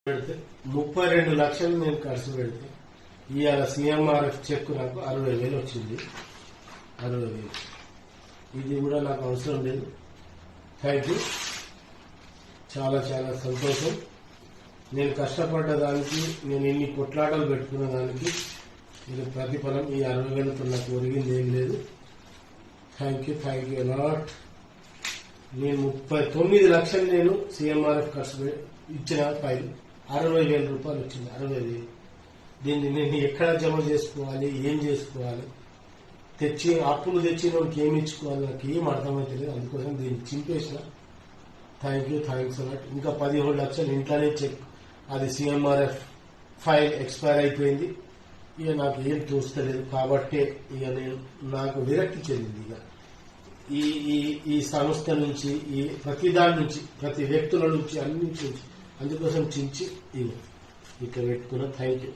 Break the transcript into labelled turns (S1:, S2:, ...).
S1: పెడితే 32 లక్షలు నేను ఖర్చు పెడితే ఇవాళ సీఎంఆర్ఎఫ్ చెక్ నాకు 60,000 వచ్చింది. 60,000 ఇది కూడా నాకు అవసరం లేదు. Thank you. చాలా చాలా సంతోషం. నేను కష్టపడ్డ దానికి, నేను ఇన్ని కొట్లాటలు పెట్టుకున్న దానికి నేను ప్రతిఫలం ఈ 60,000తో నాకు ఒరిగింది ఏం లేదు. Thank you a lot. నేను 39 లక్షలు నేను సీఎంఆర్ఎఫ్ ఖర్చు ఇచ్చిన ఫైల్ 60,000 రూపాయలు వచ్చింది. 60,000 దీన్ని నేను ఎక్కడ జమ చేసుకోవాలి, ఏం చేసుకోవాలి, అప్పులు తెచ్చి నాకు ఏమి ఇచ్చుకోవాలి, నాకు ఏం అర్థమైతే లేదు. అందుకోసం దీన్ని చింపేసిన. Thanks a lot. ఇంకా 17 లక్షలు ఇంట్లోనే చెక్, అది సీఎంఆర్ఎఫ్ ఫైల్ ఎక్స్పైర్ అయిపోయింది. ఇక నాకు ఏం చూస్తలేదు కాబట్టి ఇక నేను నాకు విరక్తి చెందింది. ఇక ఈ సంస్థ నుంచి, ఈ ప్రతి దాని నుంచి, ప్రతి వ్యక్తుల నుంచి, అన్నింటి నుంచి, అందుకోసం చించి ఇక పెట్టుకున్నా. Thank you.